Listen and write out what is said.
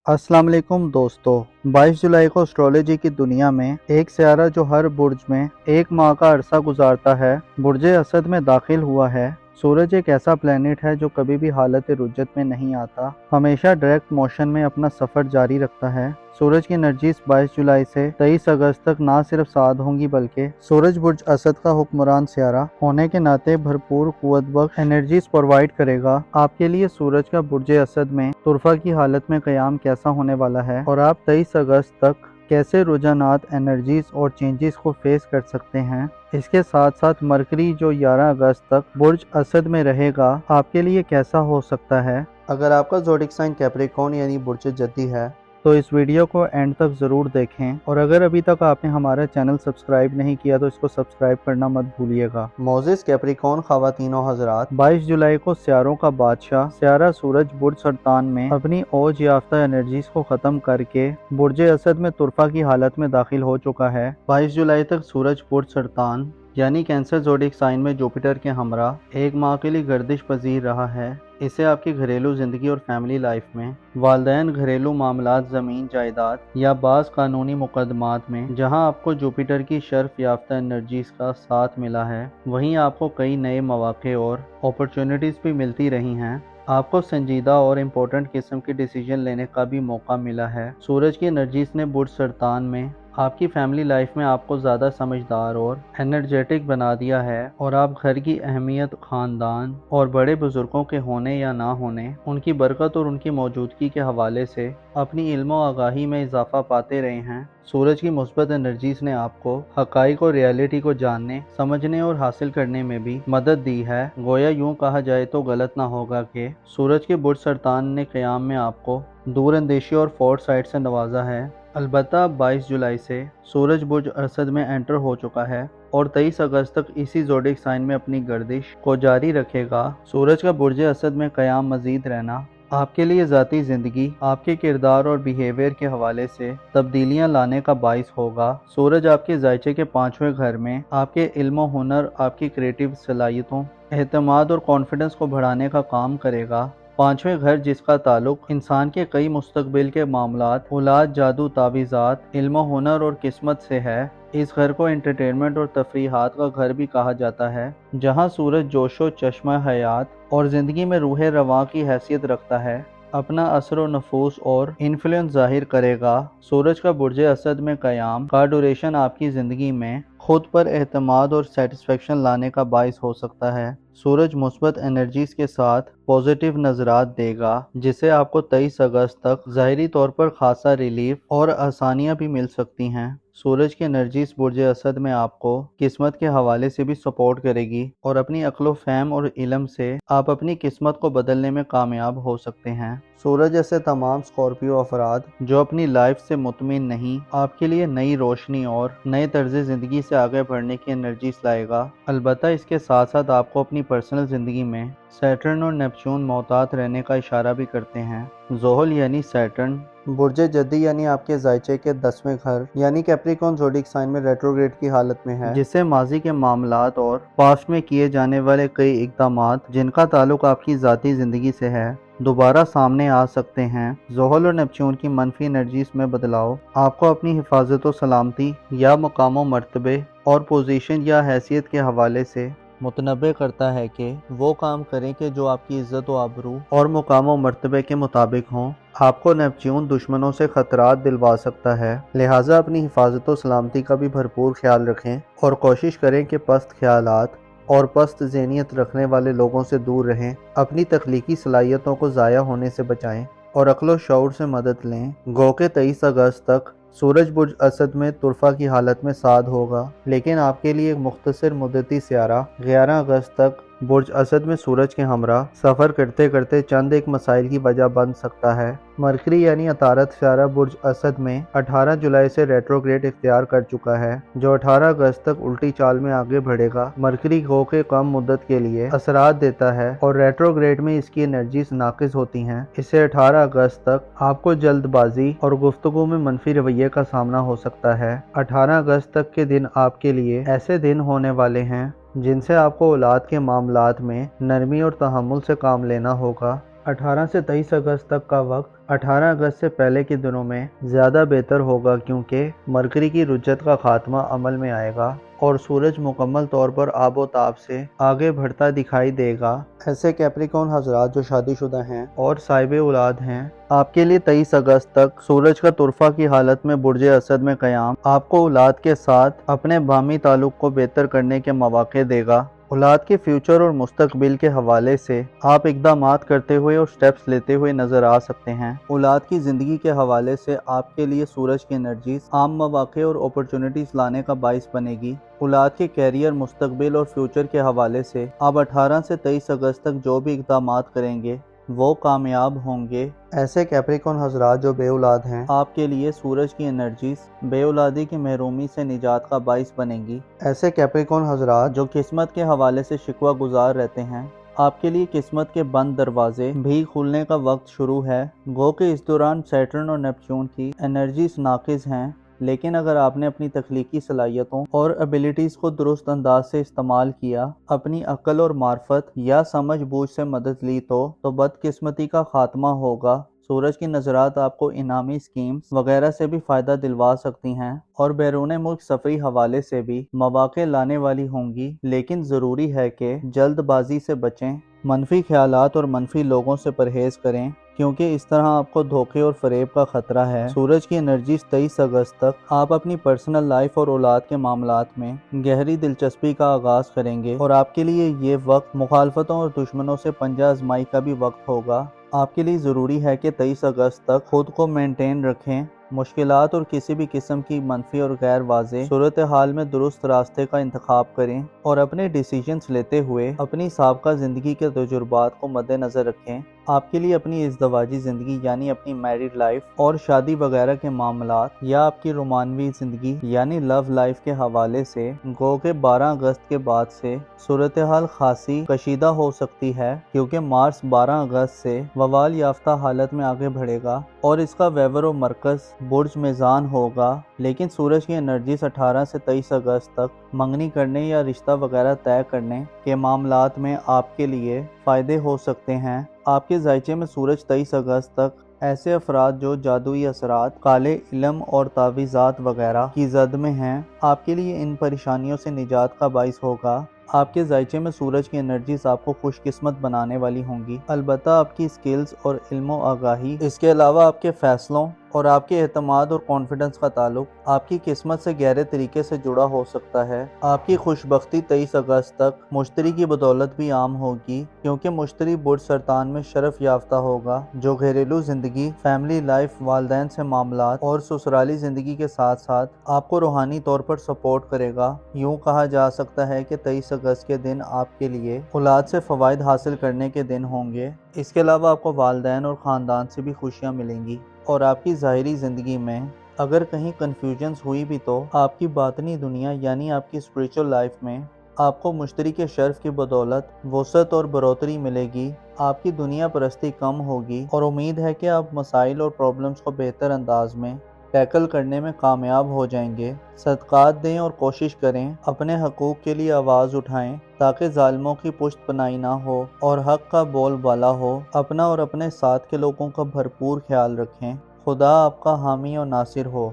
अस्सलाम वालेकुम दोस्तों। 22 जुलाई को एस्ट्रोलॉजी की दुनिया में एक सियारा जो हर बुर्ज में एक माह का अरसा गुजारता है, बुर्ज असद में दाखिल हुआ है। सूरज एक ऐसा प्लेनेट है जो कभी भी हालत रुज्जत में नहीं आता, हमेशा डायरेक्ट मोशन में अपना सफ़र जारी रखता है। सूरज की एनर्जीज 22 जुलाई से 23 अगस्त तक ना सिर्फ साथ होंगी बल्कि सूरज बुर्ज असद का हुक्मरान सियारा होने के नाते भरपूर कुव्वत बख्श एनर्जीज प्रोवाइड करेगा। आपके लिए सूरज का बुर्ज असद में तुरफा की हालत में क़याम कैसा होने वाला है और आप 23 अगस्त तक कैसे रुझानात, एनर्जीज और चेंजेस को फेस कर सकते हैं। इसके साथ साथ मरकरी जो 11 अगस्त तक बुर्ज असद में रहेगा आपके लिए कैसा हो सकता है। अगर आपका ज़ोडिक साइन कैप्रिकॉर्न यानी बुर्ज जद्दी है तो इस वीडियो को एंड तक ज़रूर देखें, और अगर अभी तक आपने हमारा चैनल सब्सक्राइब नहीं किया तो इसको सब्सक्राइब करना मत भूलिएगा। मोज़िस कैप्रिकॉर्न ख़वातीनो हज़रात, 22 जुलाई को सियारों का बादशाह सियारा सूरज बुर्ज सरतान में अपनी ओज याफ्ता एनर्जीज को ख़त्म करके बुर्ज असद में तुरफा की हालत में दाखिल हो चुका है। 22 जुलाई तक सूरज बुर्ज सरतान यानी कैंसर ज़ोडिक साइन में जुपिटर के हमरा एक माह के लिए गर्दिश पजीर रहा है। इसे आपकी घरेलू ज़िंदगी और फैमिली लाइफ में वालदैन, घरेलू मामलात, ज़मीन जायदाद या बाज़ कानूनी मुकदमात में जहां आपको जुपिटर की शर्फ याफ्ता एनर्जीज का साथ मिला है, वहीं आपको कई नए मौक़े और अपॉर्चुनिटीज़ भी मिलती रही हैं। आपको संजीदा और इम्पोर्टेंट किस्म के डिसीजन लेने का भी मौका मिला है। सूरज की एनर्जीज ने बुर्ज सरतान में आपकी फैमिली लाइफ में आपको ज़्यादा समझदार और एनर्जेटिक बना दिया है, और आप घर की अहमियत, ख़ानदान और बड़े बुज़ुर्गों के होने या ना होने, उनकी बरकत और उनकी मौजूदगी के हवाले से अपनी इल्म और आगाही में इजाफा पाते रहे हैं। सूरज की मुस्बत एनर्जीज ने आपको हक़ाइक़ और रियलिटी को जानने, समझने और हासिल करने में भी मदद दी है। गोया यूँ कहा जाए तो गलत ना होगा कि सूरज के बुर्ज सरतान ने क़याम में आपको दूर अंदेशी और फोर्ट साइड से नवाजा है। अलबत्ता 22 जुलाई से सूरज बुर्ज असद में एंटर हो चुका है और 23 अगस्त तक इसी ज़ोडिक साइन में अपनी गर्दिश को जारी रखेगा। सूरज का बुर्ज असद में क़याम मज़ीद रहना आपके लिए ज़ाती ज़िंदगी, आपके किरदार और बिहेवियर के हवाले से तब्दीलियाँ लाने का बाइस होगा। सूरज आपके ज़ायचे के 5वें घर में आपके इल्म, हुनर, आपकी क्रिएटिव सलाहियतों, एतमाद और कॉन्फिडेंस को बढ़ाने का काम करेगा। 5वें घर जिसका ताल्लुक इंसान के कई मुस्तकबिल के मामलात, औलाद, जादू, तावीज़ात, इल्म, हुनर और किस्मत से है। इस घर को एंटरटेनमेंट और तफरीहात का घर भी कहा जाता है, जहां सूरज जोशो, चश्मा हयात और ज़िंदगी में रूह रवां की हैसियत रखता है, अपना असर व नफूस और इन्फ्लुएंस ज़ाहिर करेगा। सूरज का बुर्ज असद में क़याम का ड्यूरेशन आपकी ज़िंदगी में खुद पर एतमाद और सेटिस्फेक्शन लाने का बाइस हो सकता है। सूरज मुस्बत एनर्जीज के साथ पॉजिटिव नजरात देगा, जिससे आपको 23 अगस्त तक ज़ाहिरी तौर पर खासा रिलीफ और आसानियाँ भी मिल सकती हैं। सूरज की एनर्जीज बुर्ज असद में आपको किस्मत के हवाले से भी सपोर्ट करेगी, और अपनी अक्ल व फहम और इल्म से आप अपनी किस्मत को बदलने में कामयाब हो सकते हैं। सूरज ऐसे तमाम स्कॉर्पियो अफराद जो अपनी लाइफ से मुतमिन नहीं, आपके लिए नई रोशनी और नए तर्ज ज़िंदगी से आगे बढ़ने की एनर्जीज लाएगा। अलबत्ता इसके साथ साथ आपको अपनी पर्सनल ज़िंदगी में सैटर्न और नेपच्यून मोहतात रहने का इशारा भी करते हैं। ज़ोहल यानी सैटर्न बुर्ज जद्दी यानी आपके ज़ायचे के 10वें घर यानी कैप्रिकॉर्न ज़ोडिक साइन में रेट्रोग्रेड की हालत में है, जिससे माजी के मामलात और पास्ट में किए जाने वाले कई इक़दामात जिनका ताल्लुक आपकी ज़ाती ज़िंदगी से है दोबारा सामने आ सकते हैं। ज़ोहल और नेपच्यून की मनफी एनर्जीज में बदलाव आपको अपनी हिफाजत व सलामती या मकाम मर्तबे और पोजीशन या हैसियत के हवाले से मुतनबे करता है कि वो काम करें कि जो आपकी इज्जत व आबरू और मुकाम व मर्तबे के मुताबिक हों। आपको नेपच्यून दुश्मनों से खतरात दिलवा सकता है, लिहाजा अपनी हिफाजत व सलामती का भी भरपूर ख्याल रखें और कोशिश करें कि पस्त ख्यालात और पस्त ज़हनियत रखने वाले लोगों से दूर रहें। अपनी तख्लीकी सलाहियतों को ज़ाया होने से बचाएं और अक्ल शऊर से मदद लें। गो के 23 अगस्त तक सूरज बुर्ज असद में तुरफा की हालत में साध होगा, लेकिन आपके लिए एक मुख्तसर मुद्दती सियारा 11 अगस्त तक बुर्ज असद में सूरज के हमरा सफ़र करते करते चंद एक मसाइल की वजह बन सकता है। मरकरी यानी अतारत सियारा बुर्ज असद में 18 जुलाई से रेट्रोग्रेड इख्तियार कर चुका है, जो 18 अगस्त तक उल्टी चाल में आगे बढ़ेगा। मरकरी गो के कम मुद्दत के लिए असरात देता है और रेट्रोग्रेड में इसकी एनर्जीज नाकिस होती हैं। इससे 18 अगस्त तक आपको जल्दबाजी और गुफ्तगू में मनफी रवैये का सामना हो सकता है। 18 अगस्त तक के दिन आपके लिए ऐसे दिन होने वाले हैं जिनसे आपको औलाद के मामलात में नरमी और तहम्मुल से काम लेना होगा। 18 से 23 अगस्त तक का वक्त 18 अगस्त से पहले के दिनों में ज़्यादा बेहतर होगा, क्योंकि मरकरी की रुज्जत का खात्मा अमल में आएगा और सूरज मुकम्मल तौर पर आबोताब से आगे बढ़ता दिखाई देगा। ऐसे कैप्रिकॉर्न हजरात जो शादीशुदा हैं और साहिब औलाद हैं, आपके लिए 23 अगस्त तक सूरज का तुरफा की हालत में बुर्ज असद में क़याम आपको औलाद के साथ अपने बामी ताल्लुक़ को बेहतर करने के मौक़े देगा। औलाद के फ्यूचर और मुस्तकबिल के हवाले से आप इक़दामात करते हुए और स्टेप्स लेते हुए नज़र आ सकते हैं। औलाद की ज़िंदगी के हवाले से आपके लिए सूरज की एनर्जीज आम मौक़े और अपॉर्चुनिटीज़ लाने का बाइस बनेगी। औलाद के कैरियर, मुस्तकबिल और फ्यूचर के हवाले से आप 18 से 23 अगस्त तक जो भी इक़दामात करेंगे वो कामयाब होंगे। ऐसे कैप्रिकॉर्न हजरात जो बे औलाद हैं, आपके लिए सूरज की एनर्जीज बे औलादी की महरूमी से निजात का बाइस बनेंगी। ऐसे कैप्रिकॉर्न हजरात जो किस्मत के हवाले से शिकवा गुजार रहते हैं, आपके लिए किस्मत के बंद दरवाजे भी खुलने का वक्त शुरू है। गो के इस दौरान सैटर्न और नेपच्यून की एनर्जीज नाकिस हैं, लेकिन अगर आपने अपनी तख्लीकी सलाहियतों और एबिलिटीज़ को दुरुस्त अंदाज से इस्तेमाल किया, अपनी अक्ल और मार्फत या समझ बूझ से मदद ली तो बदकिस्मती का खात्मा होगा। सूरज की नज़रात आपको इनामी स्कीम्स वगैरह से भी फ़ायदा दिलवा सकती हैं और बैरून मुल्क सफरी हवाले से भी मौक़े लाने वाली होंगी, लेकिन ज़रूरी है कि जल्दबाजी से बचें, मनफी ख्यालात और मनफी लोगों से परहेज़ करें, क्योंकि इस तरह आपको धोखे और फरेब का खतरा है। सूरज की एनर्जी 23 अगस्त तक आप अपनी पर्सनल लाइफ और औलाद के मामलात में गहरी दिलचस्पी का आगाज़ करेंगे और आपके लिए ये वक्त मुखालफतों और दुश्मनों से पंजा आजमाई का भी वक्त होगा। आपके लिए ज़रूरी है कि 23 अगस्त तक खुद को मेंटेन रखें, मुश्किलात और किसी भी किस्म की मनफी और गैर वाज़ेह सूरत हाल में दुरुस्त रास्ते का इंतखाब करें और अपने डिसीजंस लेते हुए अपनी साबका ज़िंदगी के तजुर्बात को मद्देनज़र रखें। आपके लिए अपनी इज़्दवाजी ज़िंदगी यानी अपनी मैरिड लाइफ और शादी वगैरह के मामलात या आपकी रोमानवी ज़िंदगी यानी लव लाइफ के हवाले से गो के 12 अगस्त के बाद से सूरत हाल खासी कशीदा हो सकती है, क्योंकि मार्स 12 अगस्त से वबाल याफ्ता हालत में आगे बढ़ेगा और इसका वेवर और मरकज़ बुर्ज मेज़ान होगा। लेकिन सूरज की एनर्जीज 18 से 23 अगस्त तक मंगनी करने या रिश्ता वगैरह तय करने के मामलात में आपके लिए फ़ायदे हो सकते हैं। आपके जायचे में सूरज 23 अगस्त तक ऐसे अफराद जो जादुई असरात, काले इल्म और तावीज़ात वगैरह की जद में हैं, आपके लिए इन परेशानियों से निजात का बाइस होगा। आपके जायचे में सूरज की एनर्जीज आपको खुशकिस्मत बनाने वाली होंगी, अलबत्ता आपकी स्किल्स और इल्मो आगाही, इसके अलावा आपके फैसलों और आपके एतमाद और कॉन्फिडेंस का ताल्लुक आपकी किस्मत से गहरे तरीके से जुड़ा हो सकता है। आपकी खुशबख्ती 23 अगस्त तक मुश्तरी की बदौलत भी आम होगी, क्योंकि मुश्तरी बुर्ज सरतान में शरफ याफ्ता होगा, जो घरेलू ज़िंदगी, फैमिली लाइफ, वालदैन से मामलात और ससुराली ज़िंदगी के साथ साथ आपको रूहानी तौर पर सपोर्ट करेगा। यूँ कहा जा सकता है कि 23 अगस्त के दिन आपके लिए औलाद से फ़वाइद हासिल करने के दिन होंगे। इसके अलावा आपको वालदैन और ख़ानदान से भी खुशियाँ मिलेंगी और आपकी ज़ाहिरी ज़िंदगी में अगर कहीं कन्फ्यूजन्स हुई भी तो आपकी बातनी दुनिया यानी आपकी स्पिरिचुअल लाइफ में आपको मुश्तरी के शर्फ की बदौलत वसअत और बरोतरी मिलेगी। आपकी दुनिया परस्ती कम होगी और उम्मीद है कि आप मसाइल और प्रॉब्लम्स को बेहतर अंदाज में टैकल करने में कामयाब हो जाएंगे। सदक़ात दें और कोशिश करें अपने हकूक़ के लिए आवाज़ उठाएं, ताकि ज़ालिमों की पुश्त पनाही ना हो और हक़ का बोलबाला हो। अपना और अपने साथ के लोगों का भरपूर ख्याल रखें। खुदा आपका हामी और नासिर हो।